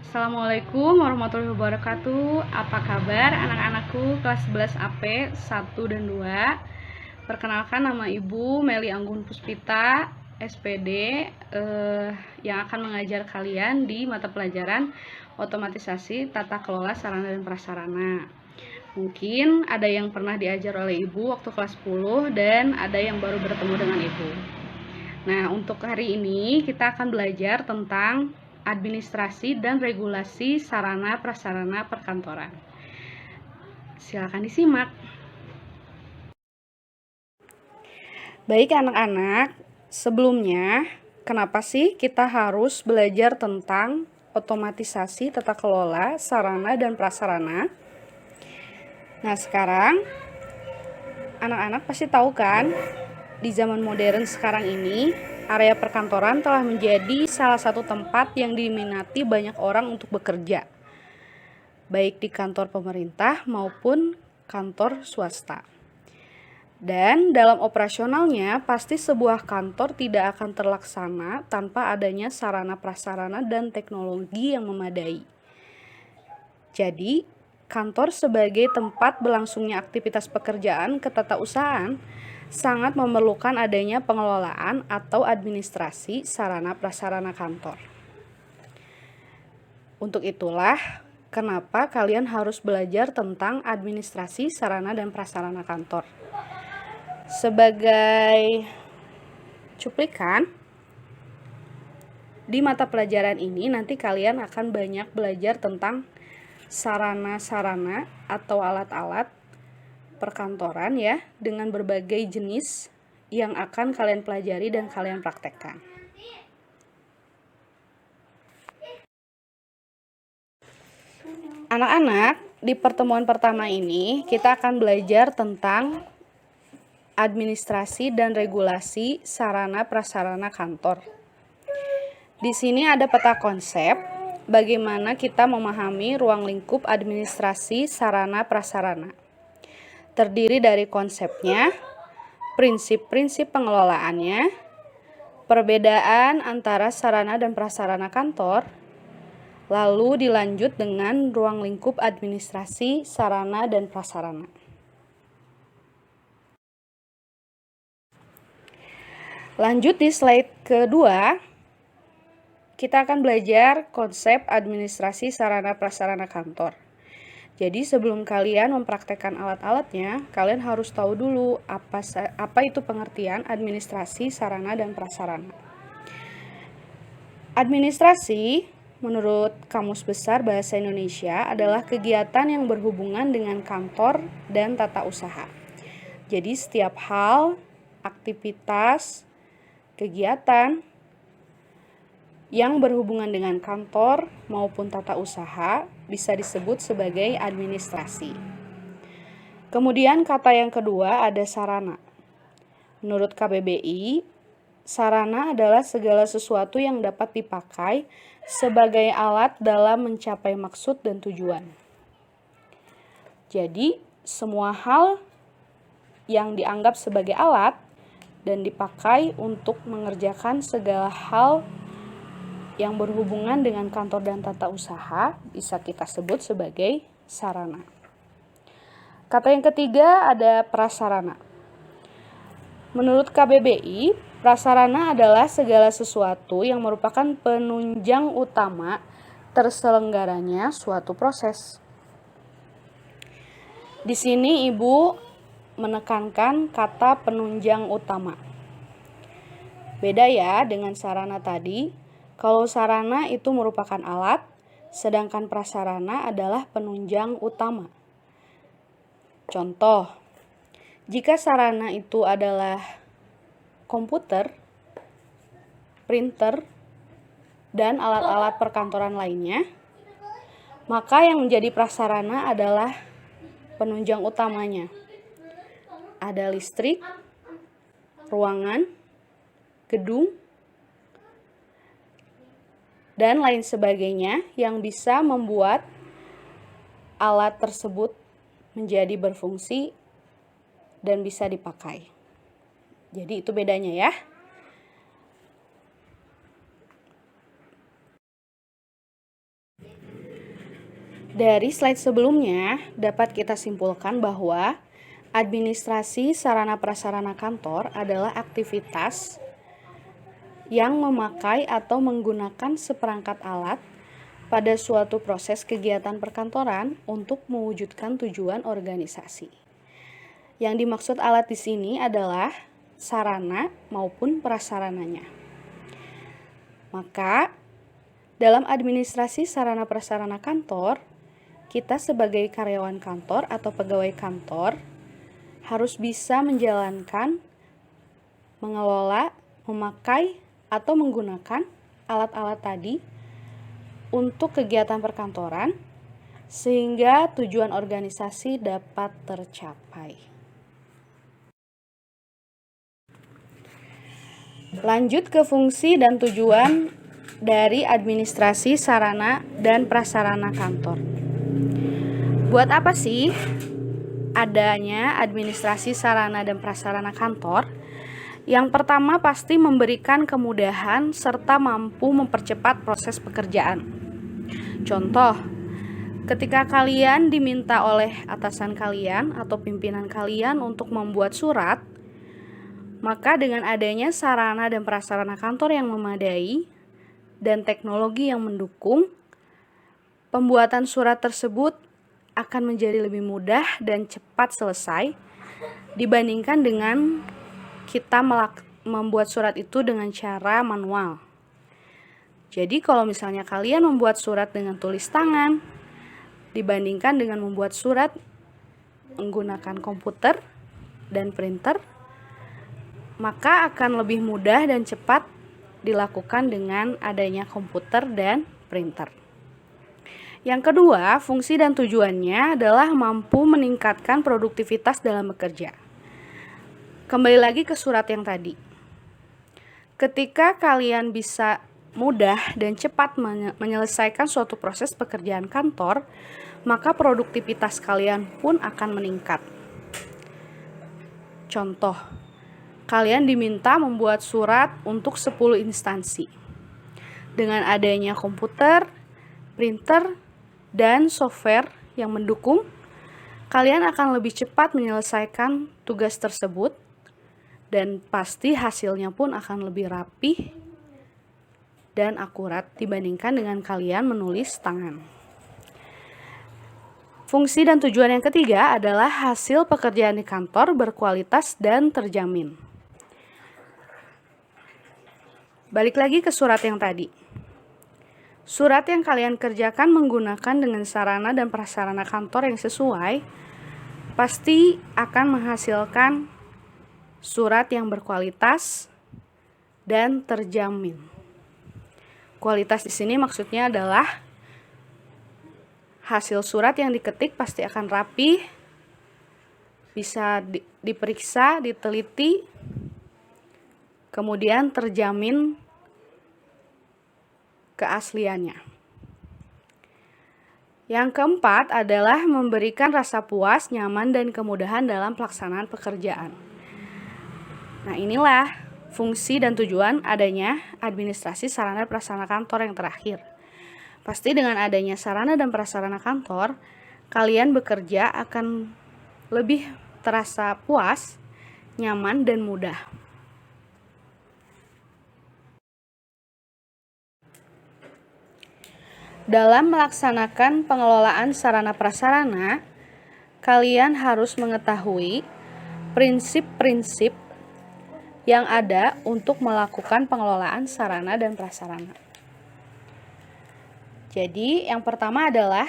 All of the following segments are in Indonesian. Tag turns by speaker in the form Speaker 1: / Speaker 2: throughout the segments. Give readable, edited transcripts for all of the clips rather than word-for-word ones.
Speaker 1: Assalamualaikum warahmatullahi wabarakatuh. Apa kabar anak-anakku kelas 11 AP 1 dan 2? Perkenalkan, nama Ibu Meli Anggun Puspita, SPD, yang akan mengajar kalian di mata pelajaran otomatisasi tata kelola sarana dan prasarana. Mungkin ada yang pernah diajar oleh Ibu waktu kelas 10 dan ada yang baru bertemu dengan Ibu. Nah, untuk hari ini kita akan belajar tentang administrasi dan regulasi sarana prasarana perkantoran. Silakan disimak. Baik anak-anak, sebelumnya kenapa sih kita harus belajar tentang otomatisasi tata kelola sarana dan prasarana? Nah, sekarang anak-anak pasti tahu kan, di zaman modern sekarang ini area perkantoran telah menjadi salah satu tempat yang diminati banyak orang untuk bekerja, baik di kantor pemerintah maupun kantor swasta. Dan dalam operasionalnya, pasti sebuah kantor tidak akan terlaksana tanpa adanya sarana prasarana dan teknologi yang memadai. Jadi, kantor sebagai tempat berlangsungnya aktivitas pekerjaan ketatausahaan sangat memerlukan adanya pengelolaan atau administrasi sarana prasarana kantor. Untuk itulah, kenapa kalian harus belajar tentang administrasi sarana dan prasarana kantor. Sebagai cuplikan, di mata pelajaran ini nanti kalian akan banyak belajar tentang sarana-sarana atau alat-alat perkantoran ya, dengan berbagai jenis yang akan kalian pelajari dan kalian praktekkan. Anak-anak, di pertemuan pertama ini kita akan belajar tentang administrasi dan regulasi sarana prasarana kantor. Di sini ada peta konsep bagaimana kita memahami ruang lingkup administrasi sarana prasarana. Terdiri dari konsepnya, prinsip-prinsip pengelolaannya, perbedaan antara sarana dan prasarana kantor, lalu dilanjut dengan ruang lingkup administrasi sarana dan prasarana. Lanjut di slide kedua, kita akan belajar konsep administrasi sarana prasarana kantor. Jadi sebelum kalian mempraktekkan alat-alatnya, kalian harus tahu dulu apa itu pengertian administrasi sarana dan prasarana. Administrasi, menurut Kamus Besar Bahasa Indonesia, adalah kegiatan yang berhubungan dengan kantor dan tata usaha. Jadi setiap hal, aktivitas, kegiatan yang berhubungan dengan kantor maupun tata usaha bisa disebut sebagai administrasi. Kemudian kata yang kedua ada sarana. Menurut KBBI, sarana adalah segala sesuatu yang dapat dipakai sebagai alat dalam mencapai maksud dan tujuan. Jadi, semua hal yang dianggap sebagai alat dan dipakai untuk mengerjakan segala hal yang berhubungan dengan kantor dan tata usaha bisa kita sebut sebagai sarana. Kata yang ketiga ada prasarana. Menurut KBBI, prasarana adalah segala sesuatu yang merupakan penunjang utama terselenggaranya suatu proses. Di sini Ibu menekankan kata penunjang utama. Beda ya dengan sarana tadi. Kalau sarana itu merupakan alat, sedangkan prasarana adalah penunjang utama. Contoh, jika sarana itu adalah komputer, printer, dan alat-alat perkantoran lainnya, maka yang menjadi prasarana adalah penunjang utamanya. Ada listrik, ruangan, gedung, dan lain sebagainya yang bisa membuat alat tersebut menjadi berfungsi dan bisa dipakai. Jadi itu bedanya ya. Dari slide sebelumnya, dapat kita simpulkan bahwa administrasi sarana prasarana kantor adalah aktivitas yang memakai atau menggunakan seperangkat alat pada suatu proses kegiatan perkantoran untuk mewujudkan tujuan organisasi. Yang dimaksud alat di sini adalah sarana maupun prasarananya. Maka, dalam administrasi sarana prasarana kantor, kita sebagai karyawan kantor atau pegawai kantor harus bisa menjalankan, mengelola, memakai, atau menggunakan alat-alat tadi untuk kegiatan perkantoran sehingga tujuan organisasi dapat tercapai. Lanjut ke fungsi dan tujuan dari administrasi sarana dan prasarana kantor. Buat apa sih adanya administrasi sarana dan prasarana kantor? Yang pertama pasti memberikan kemudahan serta mampu mempercepat proses pekerjaan. Contoh, ketika kalian diminta oleh atasan kalian atau pimpinan kalian untuk membuat surat, maka dengan adanya sarana dan prasarana kantor yang memadai dan teknologi yang mendukung, pembuatan surat tersebut akan menjadi lebih mudah dan cepat selesai dibandingkan dengan kita membuat surat itu dengan cara manual. Jadi kalau misalnya kalian membuat surat dengan tulis tangan dibandingkan dengan membuat surat menggunakan komputer dan printer, maka akan lebih mudah dan cepat dilakukan dengan adanya komputer dan printer. Yang kedua, fungsi dan tujuannya adalah mampu meningkatkan produktivitas dalam bekerja. Kembali lagi ke surat yang tadi. Ketika kalian bisa mudah dan cepat menyelesaikan suatu proses pekerjaan kantor, maka produktivitas kalian pun akan meningkat. Contoh, kalian diminta membuat surat untuk 10 instansi. Dengan adanya komputer, printer, dan software yang mendukung, kalian akan lebih cepat menyelesaikan tugas tersebut dan pasti hasilnya pun akan lebih rapi dan akurat dibandingkan dengan kalian menulis tangan. Fungsi dan tujuan yang ketiga adalah hasil pekerjaan di kantor berkualitas dan terjamin. Balik lagi ke surat yang tadi. Surat yang kalian kerjakan menggunakan dengan sarana dan prasarana kantor yang sesuai pasti akan menghasilkan surat yang berkualitas dan terjamin. Kualitas di sini maksudnya adalah hasil surat yang diketik pasti akan rapi, bisa diperiksa, diteliti, kemudian terjamin keasliannya. Yang keempat adalah memberikan rasa puas, nyaman, dan kemudahan dalam pelaksanaan pekerjaan. Nah, inilah fungsi dan tujuan adanya administrasi sarana prasarana kantor yang terakhir. Pasti dengan adanya sarana dan prasarana kantor, kalian bekerja akan lebih terasa puas, nyaman, dan mudah. Dalam melaksanakan pengelolaan sarana prasarana, kalian harus mengetahui prinsip-prinsip yang ada untuk melakukan pengelolaan sarana dan prasarana. Jadi, yang pertama adalah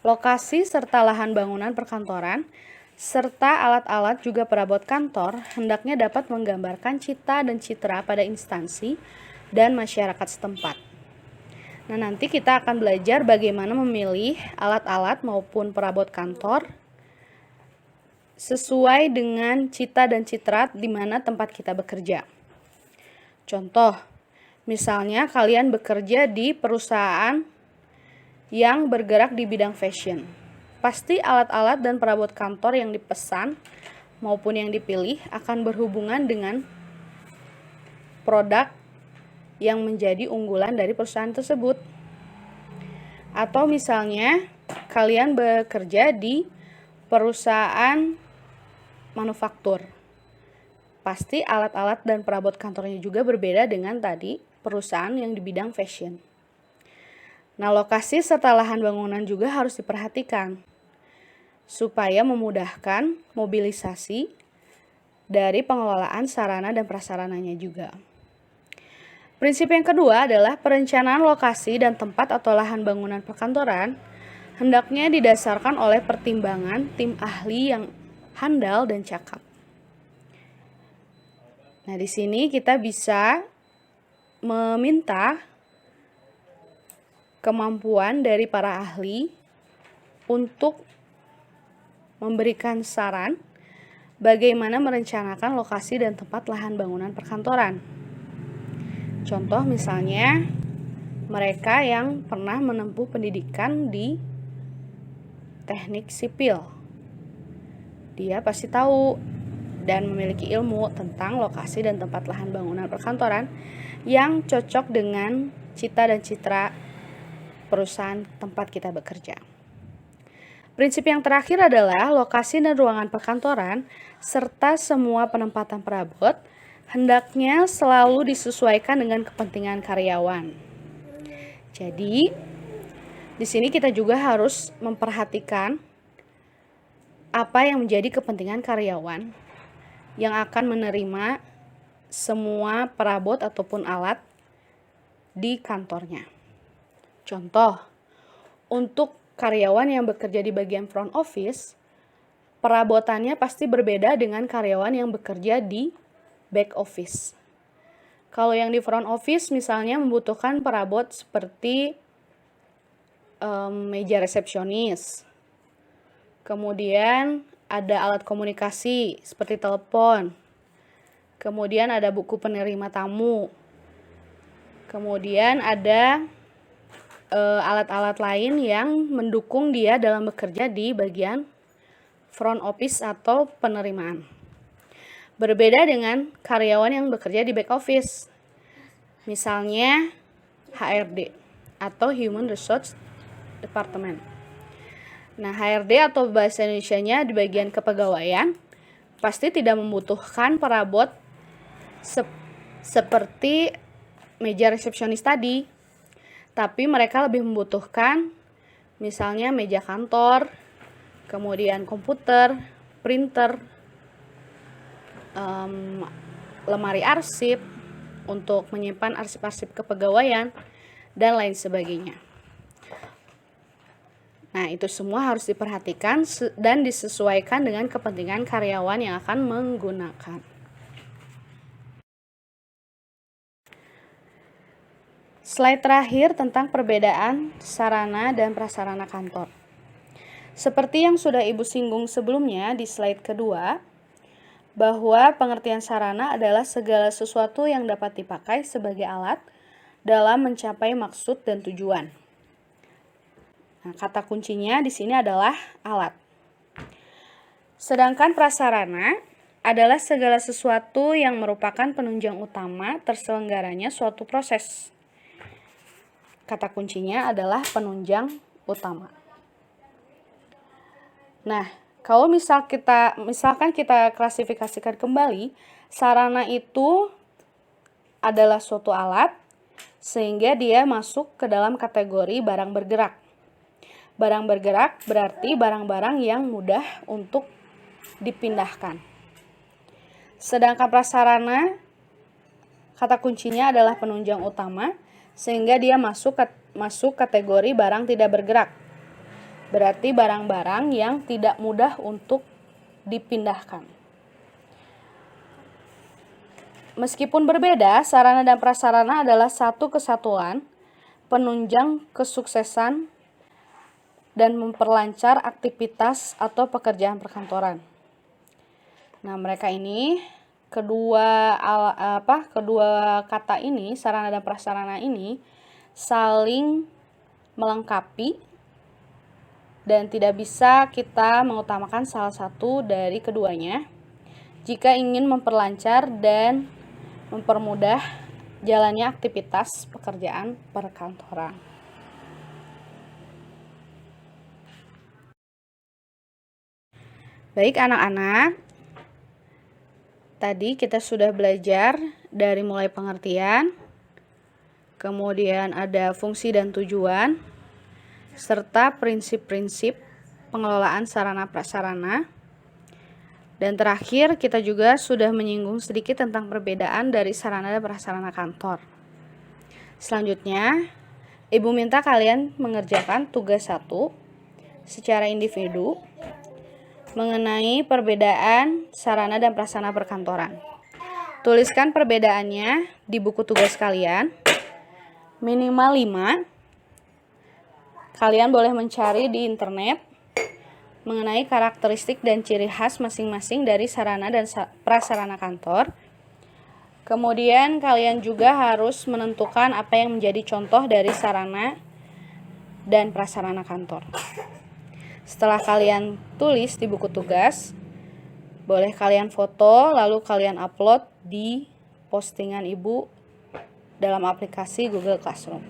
Speaker 1: lokasi serta lahan bangunan perkantoran serta alat-alat juga perabot kantor hendaknya dapat menggambarkan cita dan citra pada instansi dan masyarakat setempat. Nah, nanti kita akan belajar bagaimana memilih alat-alat maupun perabot kantor sesuai dengan cita dan citra di mana tempat kita bekerja. Contoh, misalnya kalian bekerja di perusahaan yang bergerak di bidang fashion. Pasti alat-alat dan perabot kantor yang dipesan maupun yang dipilih akan berhubungan dengan produk yang menjadi unggulan dari perusahaan tersebut. Atau misalnya kalian bekerja di perusahaan manufaktur. Pasti alat-alat dan perabot kantornya juga berbeda dengan tadi perusahaan yang di bidang fashion. Nah, lokasi serta lahan bangunan juga harus diperhatikan supaya memudahkan mobilisasi dari pengelolaan sarana dan prasarananya juga. Prinsip yang kedua adalah perencanaan lokasi dan tempat atau lahan bangunan perkantoran hendaknya didasarkan oleh pertimbangan tim ahli yang handal dan cakap. Nah, di sini kita bisa meminta kemampuan dari para ahli untuk memberikan saran bagaimana merencanakan lokasi dan tempat lahan bangunan perkantoran. Contoh misalnya, mereka yang pernah menempuh pendidikan di teknik sipil. Dia pasti tahu dan memiliki ilmu tentang lokasi dan tempat lahan bangunan perkantoran yang cocok dengan cita dan citra perusahaan tempat kita bekerja. Prinsip yang terakhir adalah lokasi dan ruangan perkantoran serta semua penempatan perabot hendaknya selalu disesuaikan dengan kepentingan karyawan. Jadi, di sini kita juga harus memperhatikan apa yang menjadi kepentingan karyawan yang akan menerima semua perabot ataupun alat di kantornya. Contoh, untuk karyawan yang bekerja di bagian front office, perabotannya pasti berbeda dengan karyawan yang bekerja di back office. Kalau yang di front office misalnya membutuhkan perabot seperti meja resepsionis. Kemudian ada alat komunikasi seperti telepon. Kemudian ada buku penerima tamu. Kemudian ada alat-alat lain yang mendukung dia dalam bekerja di bagian front office atau penerimaan. Berbeda dengan karyawan yang bekerja di back office. Misalnya HRD atau Human Resource Department. Nah, HRD atau bahasa Indonesianya di bagian kepegawaian pasti tidak membutuhkan perabot seperti meja resepsionis tadi. Tapi mereka lebih membutuhkan misalnya meja kantor, kemudian komputer, printer, lemari arsip untuk menyimpan arsip-arsip kepegawaian, dan lain sebagainya. Nah, itu semua harus diperhatikan dan disesuaikan dengan kepentingan karyawan yang akan menggunakan. Slide terakhir tentang perbedaan sarana dan prasarana kantor. Seperti yang sudah Ibu singgung sebelumnya di slide kedua, bahwa pengertian sarana adalah segala sesuatu yang dapat dipakai sebagai alat dalam mencapai maksud dan tujuan. Nah, kata kuncinya di sini adalah alat. Sedangkan prasarana adalah segala sesuatu yang merupakan penunjang utama terselenggaranya suatu proses. Kata kuncinya adalah penunjang utama. Nah, kalau misalkan kita klasifikasikan kembali, sarana itu adalah suatu alat sehingga dia masuk ke dalam kategori barang bergerak. Barang bergerak berarti barang-barang yang mudah untuk dipindahkan. Sedangkan prasarana, kata kuncinya adalah penunjang utama sehingga dia masuk kategori barang tidak bergerak. Berarti barang-barang yang tidak mudah untuk dipindahkan. Meskipun berbeda, sarana dan prasarana adalah satu kesatuan penunjang kesuksesan dan memperlancar aktivitas atau pekerjaan perkantoran. Nah, mereka ini kedua kata ini, sarana dan prasarana ini saling melengkapi dan tidak bisa kita mengutamakan salah satu dari keduanya jika ingin memperlancar dan mempermudah jalannya aktivitas pekerjaan perkantoran. Baik anak-anak, tadi kita sudah belajar dari mulai pengertian, kemudian ada fungsi dan tujuan, serta prinsip-prinsip pengelolaan sarana prasarana. Dan terakhir kita juga sudah menyinggung sedikit tentang perbedaan dari sarana dan prasarana kantor. Selanjutnya, Ibu minta kalian mengerjakan tugas 1 secara individu mengenai perbedaan sarana dan prasarana perkantoran. Tuliskan perbedaannya di buku tugas kalian, minimal 5. Kalian boleh mencari di internet mengenai karakteristik dan ciri khas masing-masing dari sarana dan prasarana kantor. Kemudian kalian juga harus menentukan apa yang menjadi contoh dari sarana dan prasarana kantor. Setelah kalian tulis di buku tugas, boleh kalian foto lalu kalian upload di postingan Ibu dalam aplikasi Google Classroom.